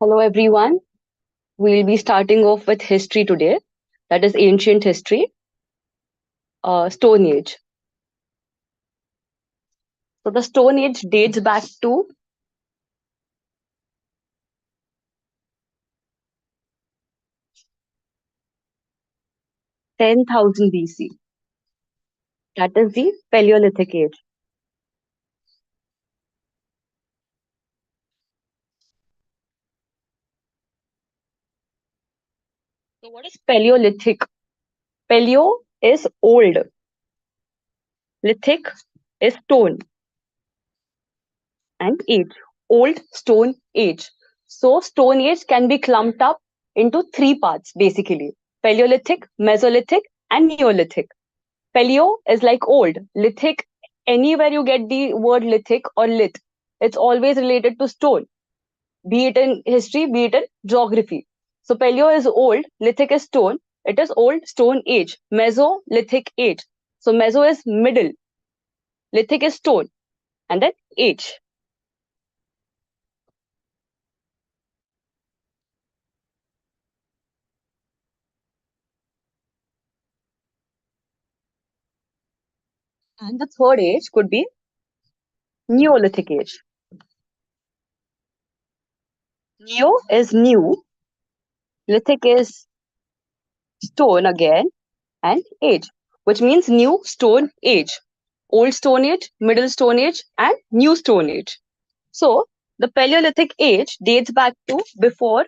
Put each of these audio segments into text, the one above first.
Hello, everyone. We'll be starting off with history today, that is ancient history, Stone Age. So, the Stone Age dates back to 10,000 BC. That is the Paleolithic Age. So, what is Paleolithic? Paleo is old, lithic is stone, and age, old stone age. So, Stone Age can be clumped up into three parts basically: Paleolithic, Mesolithic, and Neolithic. Paleo is like old. Lithic, anywhere you get the word lithic or lith, it's always related to stone, be it in history, be it in geography. So Paleo is old, lithic is stone, it is old stone age. Mesolithic age. So Meso is middle, lithic is stone, and then age. And the third age could be Neolithic age. Neo is new, lithic is stone again, and age, which means new stone age, old stone age, middle stone age, and new stone age. So the Paleolithic age dates back to before.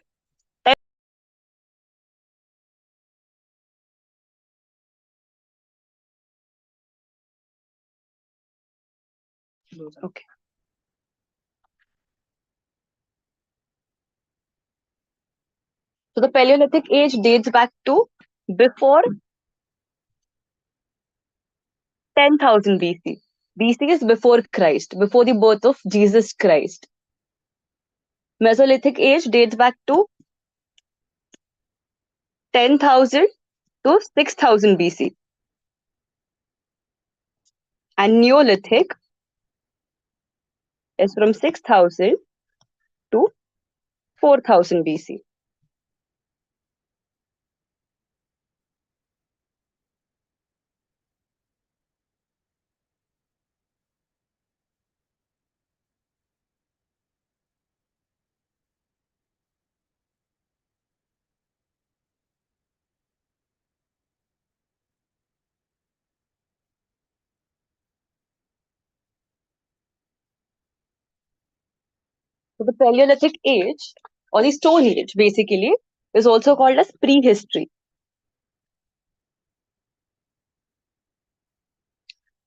Okay. So the Paleolithic age dates back to before 10,000 BC. BC is before Christ, before the birth of Jesus Christ. Mesolithic age dates back to 10,000 to 6,000 BC. And Neolithic is from 6,000 to 4,000 BC. So the Paleolithic age, or the Stone Age, basically, is also called as prehistory.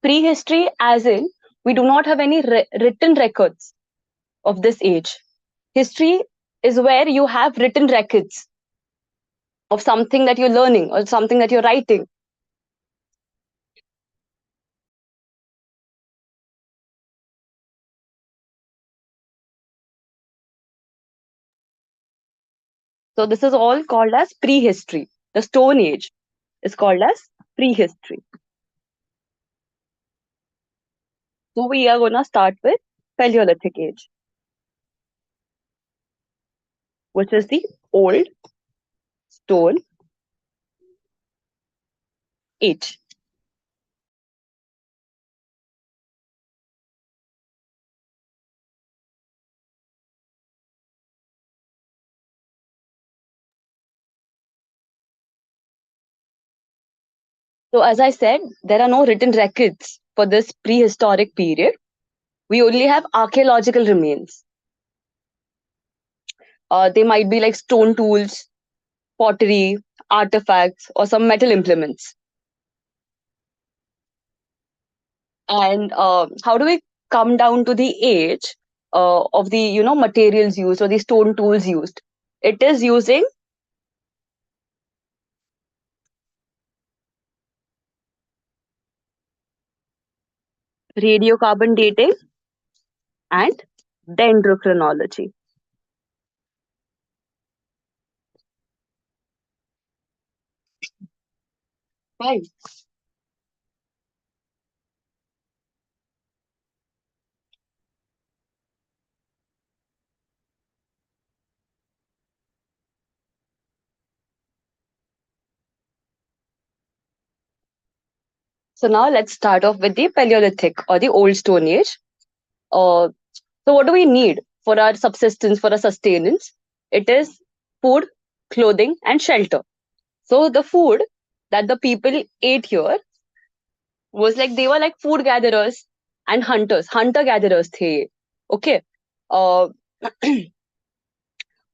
Prehistory, as in, we do not have any written records of this age. History is where you have written records of something that you're learning or something that you're writing. So this is all called as prehistory. The Stone Age is called as prehistory. So we are gonna start with Paleolithic age, which is the old stone age. So as I said, there are no written records for this prehistoric period. We only have archaeological remains. They might be like stone tools, pottery, artifacts, or some metal implements. And how do we come down to the age of the materials used or the stone tools used? It is using radiocarbon dating and dendrochronology. Fine. So now let's start off with the Paleolithic or the Old Stone Age. Uh, so what do we need for our subsistence, for our sustenance? It is food, clothing, and shelter. So the food that the people ate here was like they were like food gatherers and hunters, hunter gatherers. The okay, uh,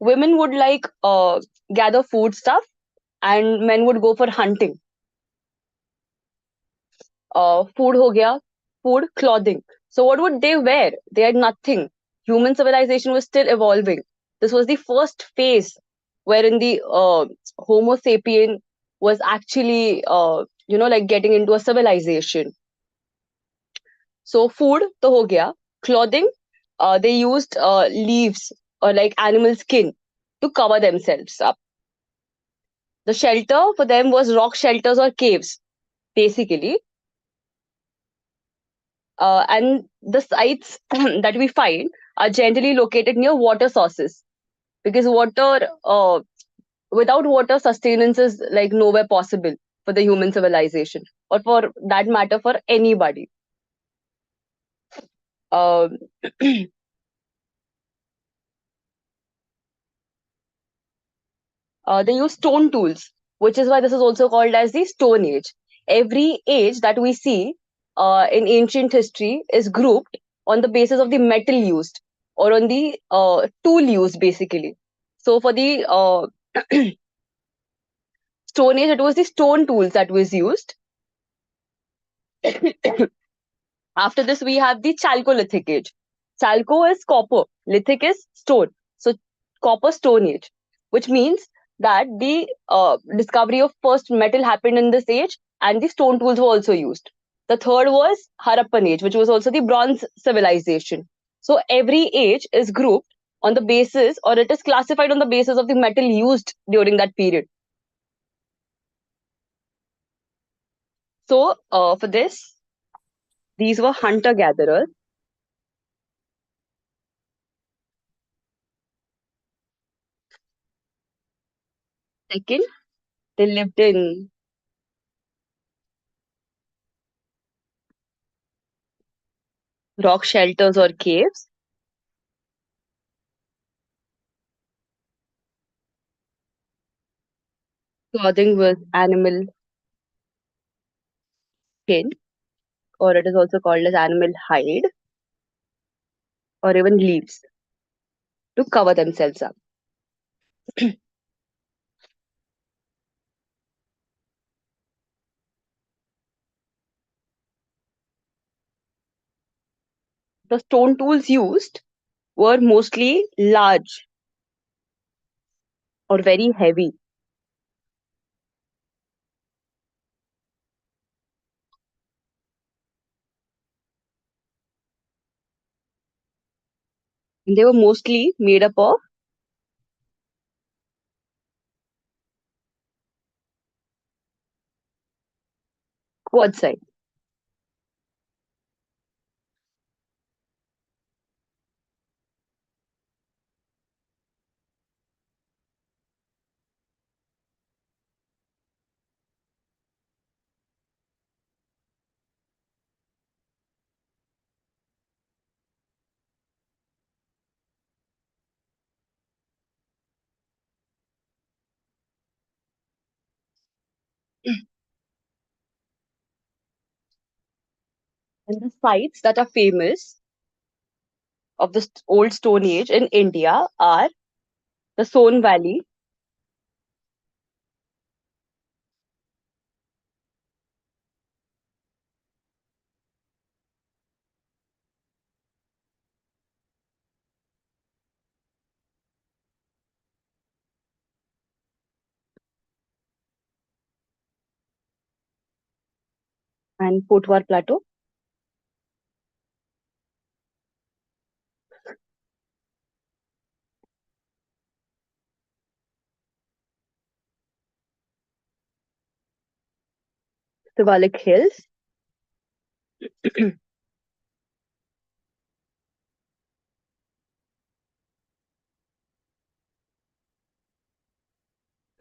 women would like gather food stuff, and men would go for hunting. Food ho gaya, food, clothing. So what would they wear? They had nothing. Human civilization was still evolving. This was the first phase wherein the Homo sapien was actually, like getting into a civilization. So food to ho gaya, clothing. They used leaves or like animal skin to cover themselves up. The shelter for them was rock shelters or caves, basically. And the sites that we find are generally located near water sources because without water, sustenance is like nowhere possible for the human civilization or for that matter for anybody. Um they use stone tools, which is why this is also called as the Stone Age. Every age that we see in ancient history is grouped on the basis of the metal used or on the tool used, basically. So for the Stone Age, it was the stone tools that was used. After this, we have the Chalcolithic age. Chalco is copper, lithic is stone. So copper Stone Age, which means that the discovery of first metal happened in this age, and the stone tools were also used. The third was Harappan age, which was also the bronze civilization. So every age is grouped on the basis, or it is classified on the basis of the metal used during that period. So for this, these were hunter gatherers. Second, they lived in rock shelters or caves. Clothing was animal skin, or it is also called as animal hide, or even leaves to cover themselves up. The stone tools used were mostly large or very heavy. And they were mostly made up of quartzite. And the sites that are famous of the old Stone Age in India are the Son Valley and Potwar Plateau, Sivalik Hills,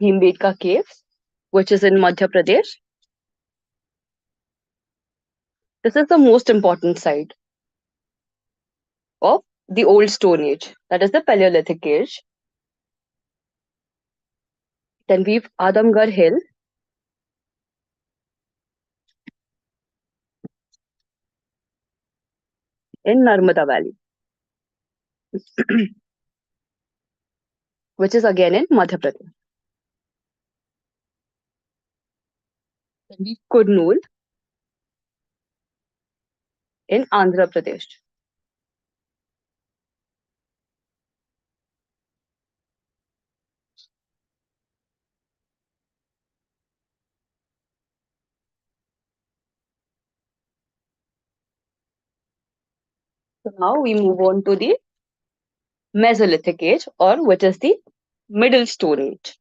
Bhimbetka Caves, which is in Madhya Pradesh, This is the most important side of the old Stone Age, that is the Paleolithic age. Then we've Adamgarh Hill in Narmada Valley, which is again in Madhya Pradesh. Then we've Kurnool in Andhra Pradesh. So now we move on to the Mesolithic age, or which is the Middle Stone Age.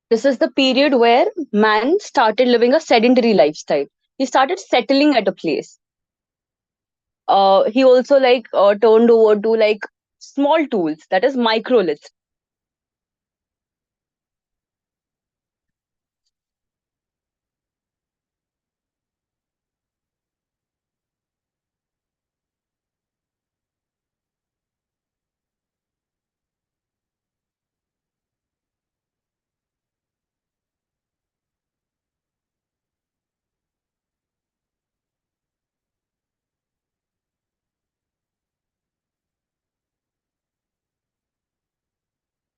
This is the period where man started living a sedentary lifestyle. He started settling at a place. He also turned over to like small tools, that is microliths.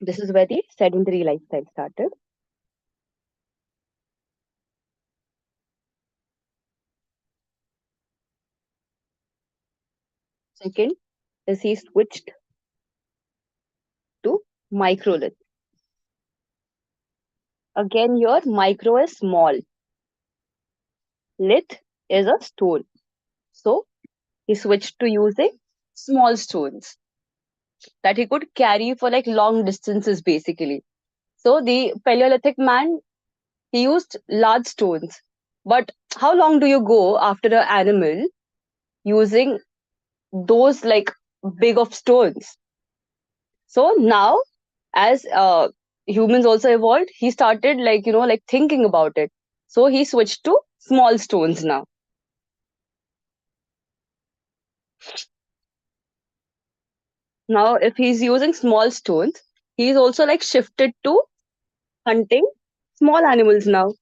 This is where the sedentary lifestyle started. Second is he switched to microlith. Again, your micro is small. Lith is a stone. So he switched to using small stones that he could carry for like long distances basically. So the Paleolithic man, he used large stones. But how long do you go after an animal using those like big of stones? So now, as humans also evolved, he started like thinking about it. So he switched to small stones now. Now, if he's using small stones, he's also like shifted to hunting small animals now.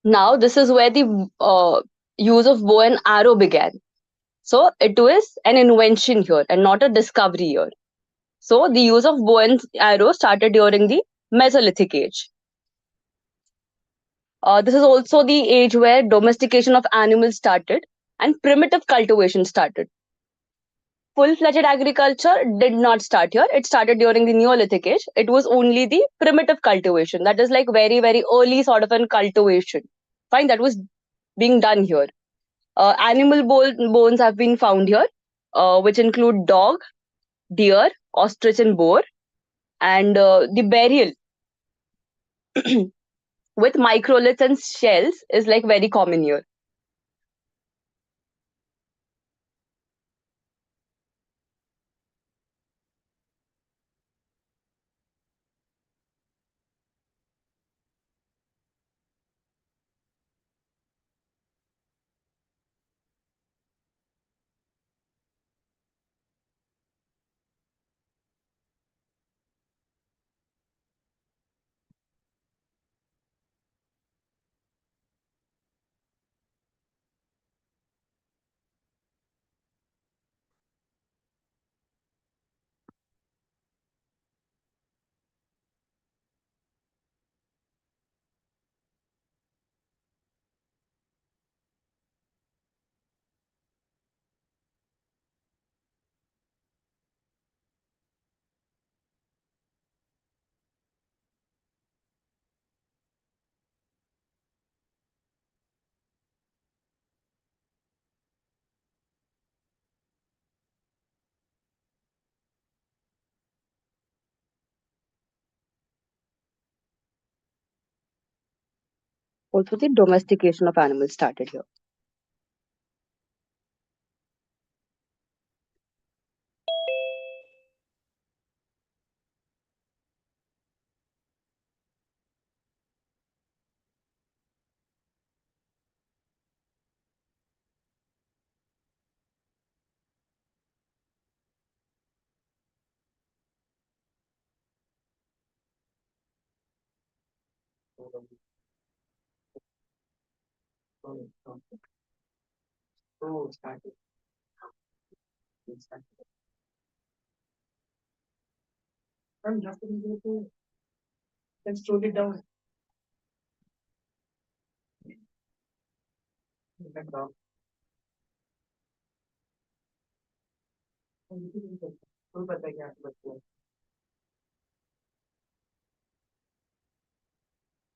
Now, this is where the use of bow and arrow began. So it was an invention here and not a discovery here. So the use of bow and arrow started during the Mesolithic age. This is also the age where domestication of animals started and primitive cultivation started. Full-fledged agriculture did not start here. It started during the Neolithic age. It was only the primitive cultivation. That is like very, very early sort of an cultivation. Fine, that was being done here. Animal bones have been found here, which include dog, deer, ostrich, and boar. And the burial with microliths and shells is like very common here. Also, the domestication of animals started here.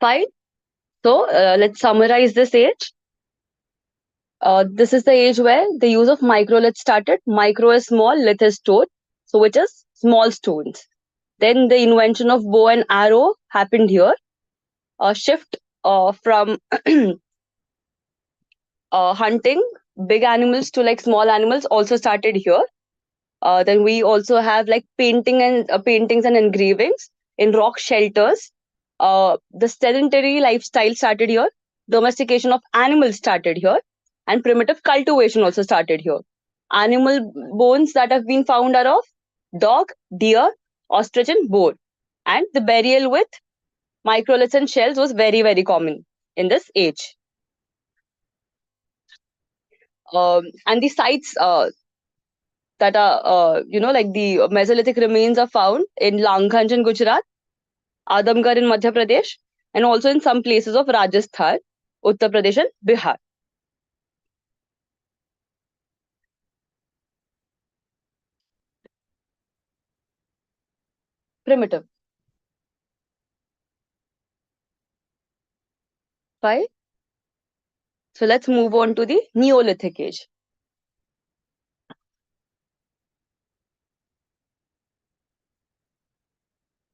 Fine. So let's summarize this age. This is the age where the use of microlith started. Micro is small, lith is stone, so which is small stones. Then the invention of bow and arrow happened here. A shift from hunting big animals to like small animals also started here. Then we also have like paintings and engravings in rock shelters. The sedentary lifestyle started here. Domestication of animals started here, and primitive cultivation also started here. Animal bones that have been found are of dog, deer, ostrich, and boar. And the burial with microliths and shells was very common in this age. And the sites that are, like the Mesolithic remains are found in Langhanj in Gujarat, Adamgarh in Madhya Pradesh, and also in some places of Rajasthan, Uttar Pradesh, and Bihar. Primitive. Fine. So let's move on to the Neolithic age.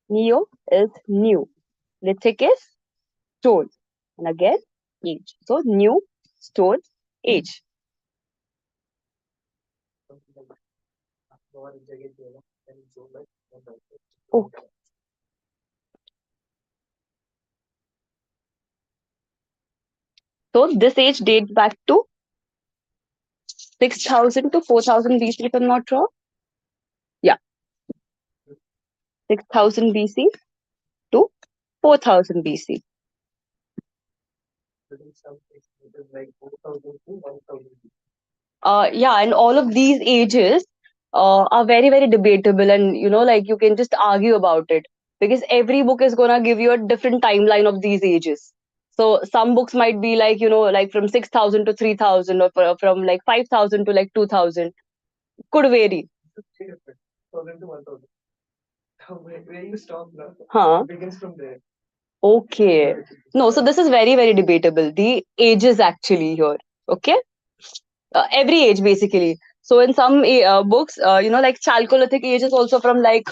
Neo is new. Lithic is stone. And again, age. So new, stone, age. Okay. So this age dates back to 6000 to 4000 BC, if I'm not wrong. Yeah, 6000 BC to 4000 BC. Yeah, and all of these ages are very debatable, and like you can just argue about it because every book is gonna give you a different timeline of these ages. So some books might be like like from 6000 to 3000, or from like 5000 to like 2000. Could vary. Huh? Okay. No, so this is very debatable. The ages actually here. Okay. Every age basically. So in some books, like Chalcolithic age is also from like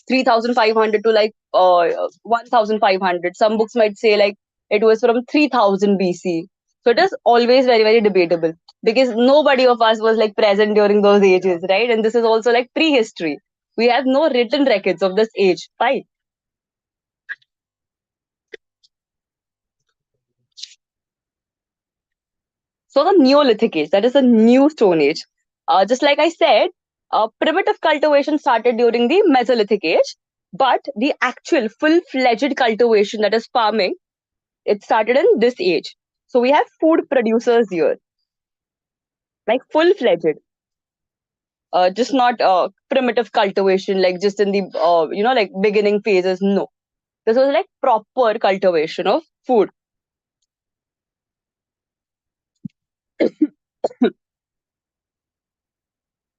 3500 to like 1500. Some books might say like it was from 3000 BC. So it is always very debatable because nobody of us was like present during those ages, right? And this is also like prehistory. We have no written records of this age, right? So the Neolithic age, that is a new Stone Age. Just like I said, primitive cultivation started during the Mesolithic age, but the actual full-fledged cultivation, that is farming, it started in this age. So we have food producers here, like full-fledged, just not primitive cultivation, like just in the like beginning phases. No, this was like proper cultivation of food.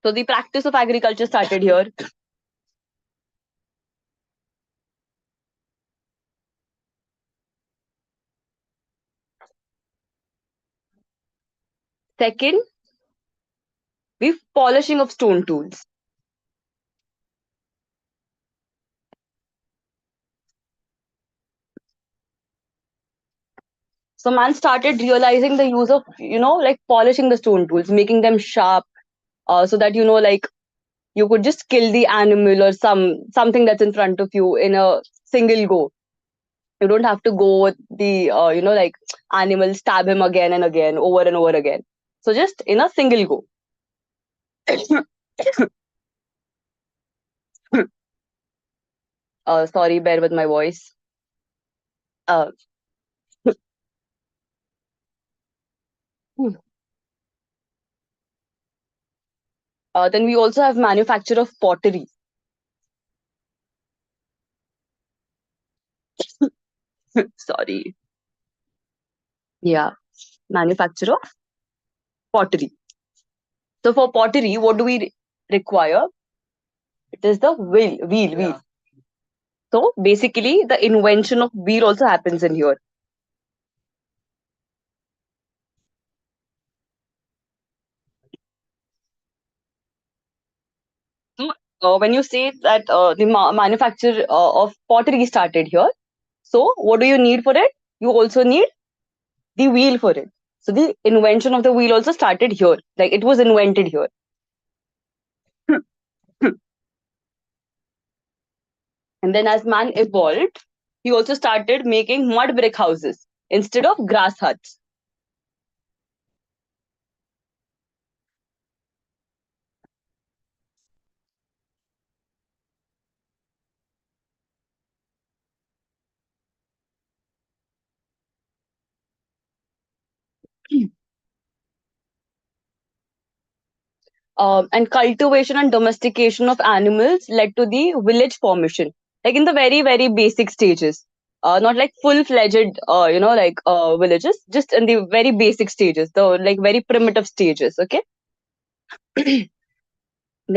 So the practice of agriculture started here. Second, the polishing of stone tools. So man started realizing the use of, like polishing the stone tools, making them sharp, so that, like you could just kill the animal or something that's in front of you in a single go. You don't have to go with the, like animal, stab him again and again, over and over again. So just in a single go. Sorry, bear with my voice. Uh, then we also have manufacture of pottery. Sorry. Yeah, manufacture of pottery. So for pottery, what do we require? It is the wheel. So basically, the invention of wheel also happens in here. So when you say that the manufacture of pottery started here, so what do you need for it? You also need the wheel for it. So the invention of the wheel also started here. Like it was invented here. And then as man evolved, he also started making mud brick houses instead of grass huts. And cultivation and domestication of animals led to the village formation, like in the very, very basic stages. Not like full-fledged, like villages, just in the very basic stages, the like very primitive stages. Okay. Then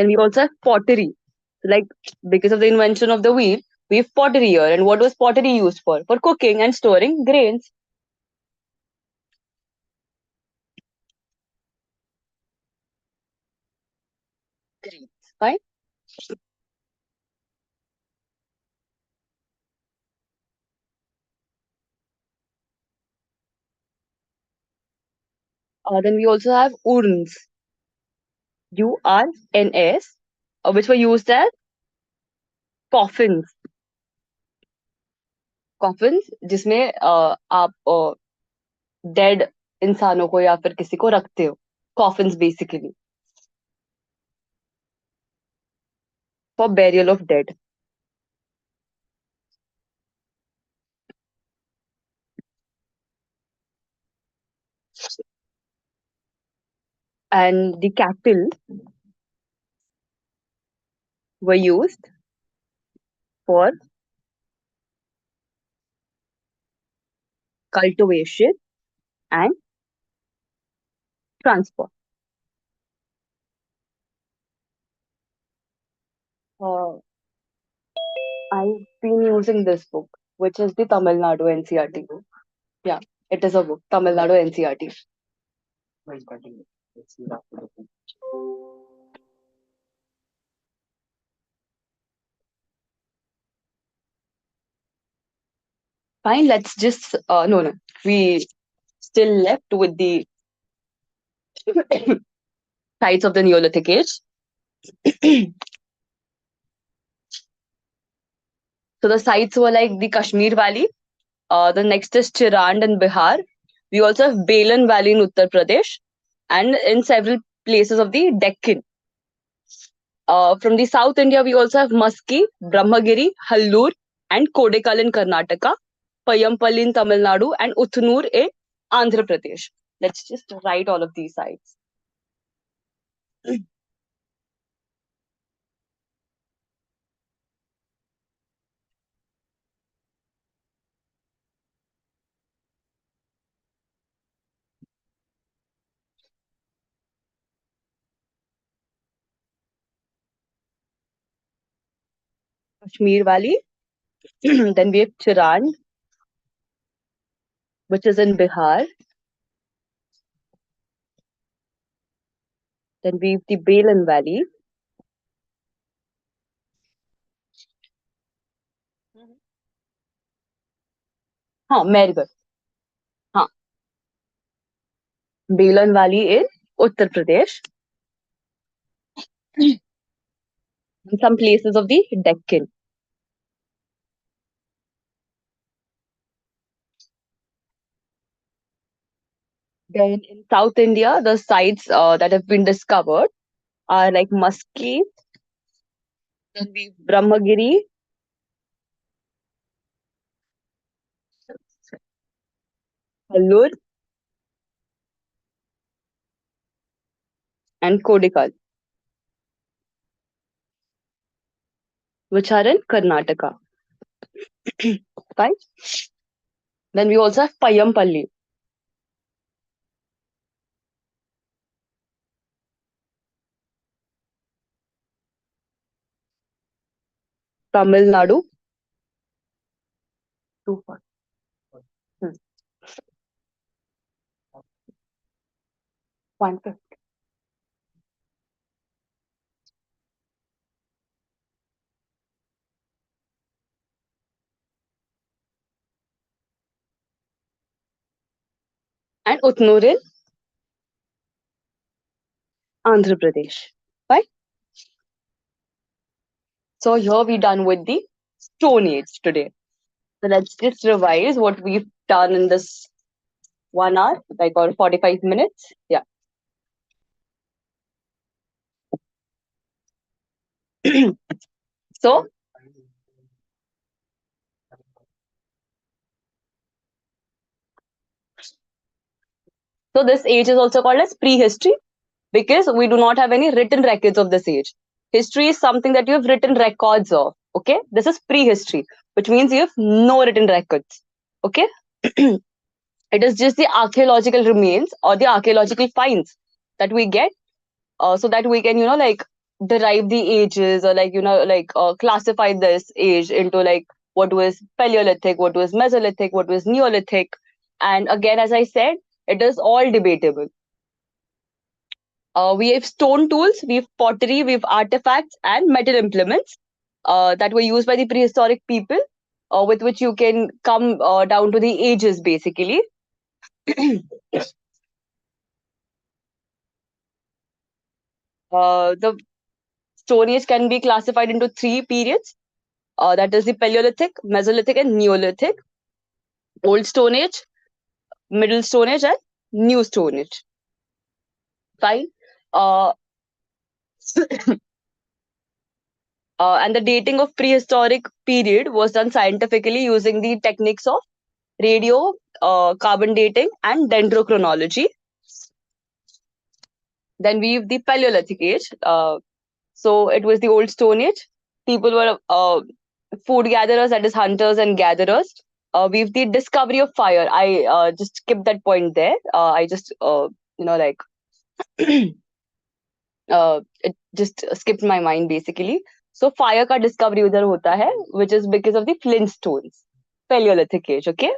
we also have pottery. Like because of the invention of the wheel, we have pottery here. And what was pottery used for? For cooking and storing grains. Fine. Then we also have urns, URNS, which were used as coffins. Coffins जिसमें आप dead इंसानों को या फिर किसी को रखते हो. Coffins basically for burial of dead. And the cattle were used for cultivation and transport. Uh, I've been using this book, which is the Tamil Nadu NCRT. Yeah, it is a book, Tamil Nadu NCRT. Fine, let's just no. We still left with the sites of the Neolithic age. So the sites were like the Kashmir Valley. The next is Chirand in Bihar. We also have Balan Valley in Uttar Pradesh, and in several places of the Deccan. From the South India, we also have Maski, Brahmagiri, Hallur, and Kodekal in Karnataka, Payampalli in Tamil Nadu, and Uthnur in Andhra Pradesh. Let's just write all of these sites. Kashmir Valley, then we have Chirand, which is in Bihar, then we have the Balan Valley. हाँ, Mehrgarh. हाँ, Belan Valley in Uttar Pradesh, and some places of the Deccan. Then in South India, the sites that have been discovered are like Musky, then we Brahmagiri, Hallur, and Kodikal, which are in Karnataka. Fine. Then we also have Payampalli, Tamil Nadu. Too far. Hmm. 150. And Utnur in Andhra Pradesh. Fine. So here we done with the Stone Age today. So let's just revise what we've done in this 1 hour, like or 45 minutes. Yeah. So, so this age is also called as prehistory because we do not have any written records of this age. History is something that you have written records of. Okay, this is prehistory, which means you have no written records. Okay, it is just the archaeological remains or the archaeological finds that we get, so that we can like derive the ages or like classify this age into like what was Paleolithic, what was Mesolithic, what was Neolithic, and again, as I said, it is all debatable. We have stone tools, we have pottery, we have artifacts and metal implements that were used by the prehistoric people, with which you can come down to the ages basically. The Stone Age can be classified into three periods. That is the Paleolithic, Mesolithic, and Neolithic. Old Stone Age, Middle Stone Age, and New Stone Age. Fine. Uh, and the dating of prehistoric period was done scientifically using the techniques of radio, carbon dating, and dendrochronology. Then we have the Paleolithic age. So it was the old Stone Age. People were food gatherers, that is hunters and gatherers. We have the discovery of fire. I just skipped that point there. I just like it just skipped my mind basically. So fire का discovery उधर होता है, which is because of the flintstones. Paleolithic age, okay.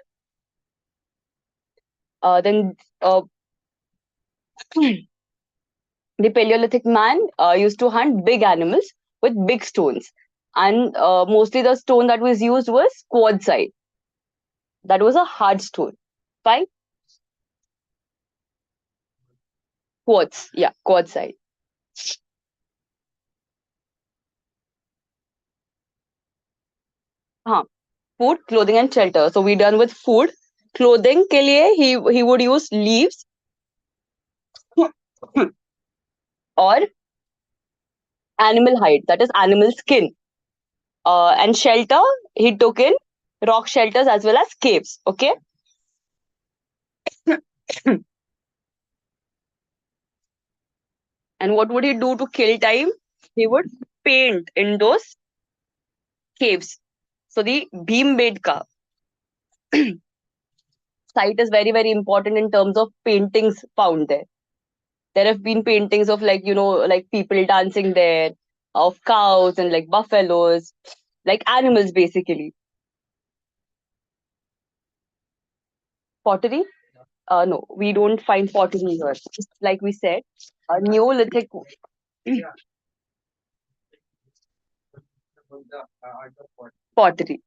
Then the Paleolithic man used to hunt big animals with big stones, and mostly the stone that was used was quartzite. That was a hard stone. Fine, quartz. Yeah, quartzite. हाँ, food, clothing, and shelter. So we done with food. Clothing के लिए he would use leaves or animal hide, that is animal skin. And shelter, he took in rock shelters as well as caves. Okay. And what would he do to kill time? He would paint in those caves. So the Bhimbetka site is very, very important in terms of paintings found there. There have been paintings of like people dancing there, of cows and like buffaloes, like animals basically. Pottery? No, we don't find pottery here. Just like we said, Neolithic pottery.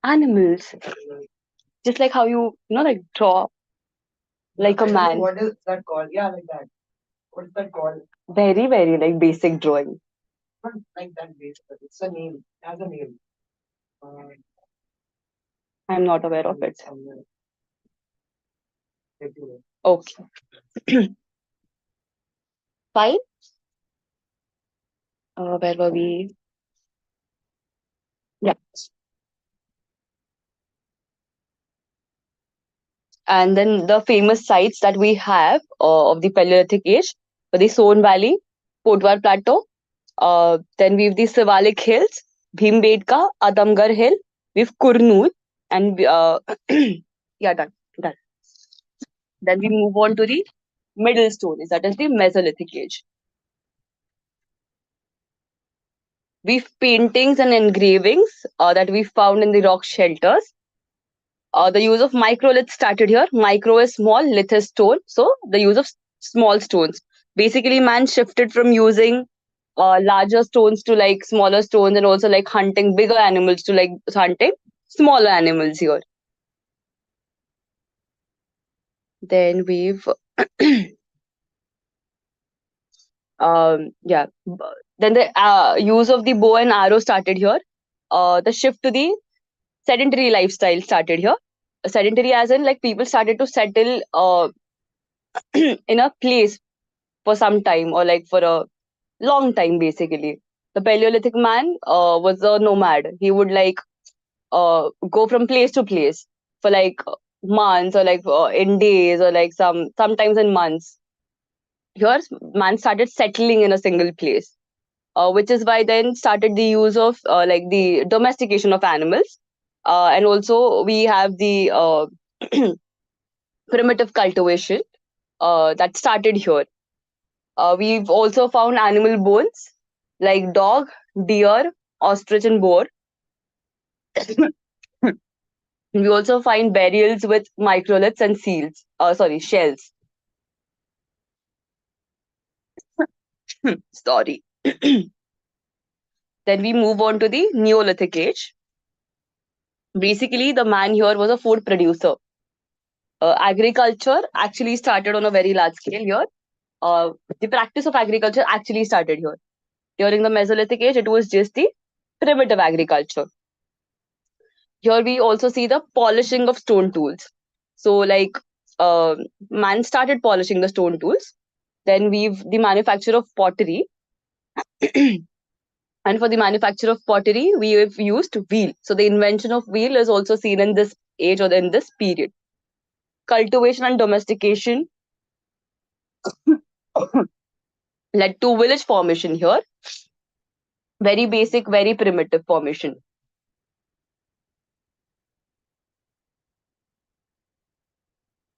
Animals, just like how like draw like a man. What is that called? Yeah, like that. What's that called? Very, very like basic drawing. Not like that basic. It's a name. It has a name. Uh, I'm not aware of it. somewhere. Let you know. Okay. Fine. Where were we? Yeah. And then the famous sites that we have of the Paleolithic age were the Son Valley, Potwar Plateau. Then we have the Sivalik Hills, Bhimbetka, Adamgar Hill. We have Kurnool, and yeah, done, done. Then we move on to the Middle Stone Age, that is the Mesolithic age. We've paintings and engravings that we found in the rock shelters. The use of microlith started here. Micro is small, lith is stone. So the use of small stones. Basically, man shifted from using larger stones to like smaller stones, and also like hunting bigger animals to like hunting smaller animals here. Then we've yeah. Then the use of the bow and arrow started here. The shift to the sedentary lifestyle started here. Sedentary as in like people started to settle in a place for some time, or like for a long time basically. The Paleolithic man was a nomad. He would like go from place to place for like months, or like in days, or like sometimes in months. Here man started settling in a single place, which is why then started the use of like the domestication of animals, and also we have the primitive cultivation that started here. We've also found animal bones like dog, deer, ostrich, and boar. We also find burials with microliths and shells. Sorry. Then we move on to the Neolithic age. Basically, the man here was a food producer. Agriculture actually started on a very large scale here. Uh, the practice of agriculture actually started here. During the Mesolithic age, it was just the primitive agriculture. Here we also see the polishing of stone tools. So, like, uh, man started polishing the stone tools. Then we've the manufacture of pottery. And for the manufacture of pottery, we have used wheel. So the invention of wheel is also seen in this age, or in this period. Cultivation and domestication led to village formation here. Very basic, very primitive formation.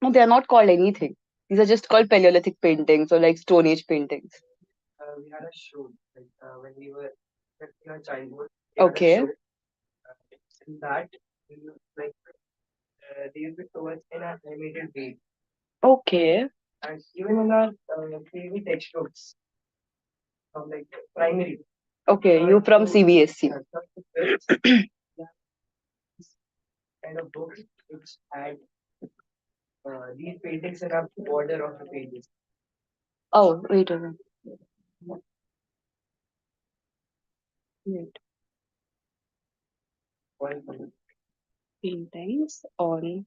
No, they are not called anything. These are just called Paleolithic paintings, or like Stone Age paintings. We had a show like, when we were in our childhood. Okay. In that, we used, like they used to show us in an animated way, Okay. and even in our TV textbooks from like primary. Okay, you from CBSC. Kind of books which had these paintings in a border of the pages. Oh, wait a minute. Wait. One Paintings on.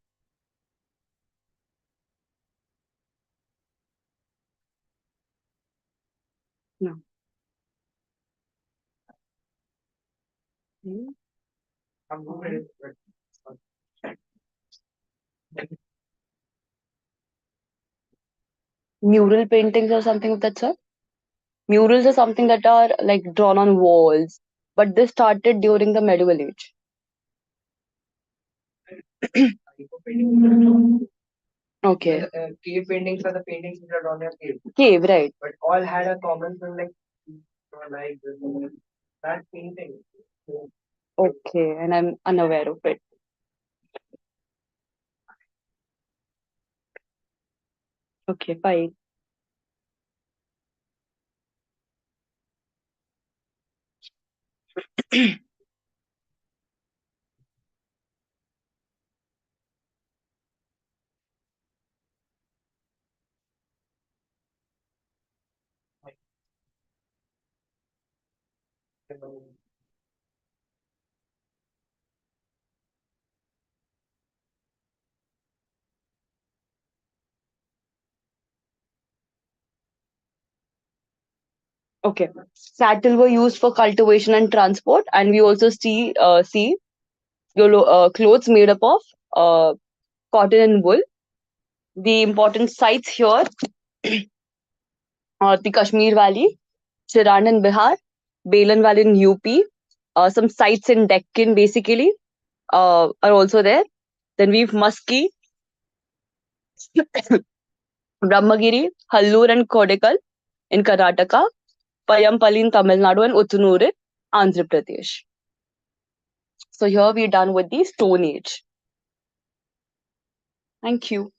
No. Hmm. I'm Google it, Mural paintings or something of that sort. Murals are something that are like drawn on walls, but this started during the medieval age. Okay. cave paintings are the paintings which are on a cave, Cave, right. but all had a common thing like that painting. Okay, and I'm unaware of it. Okay, fine. Okay. Cattle were used for cultivation and transport, and we also see clothes made up of uh, cotton and wool. The important sites here are the Kashmir Valley, Chiran in Bihar, Balan Valley in UP. Some sites in Deccan basically are also there. Then we've Musky, Brahmagiri, Hallur and Kodekal in Karnataka, Payampally in Tamil Nadu, and Uttanur in Andhra Pradesh. So here we're done with the Stone Age. Thank you.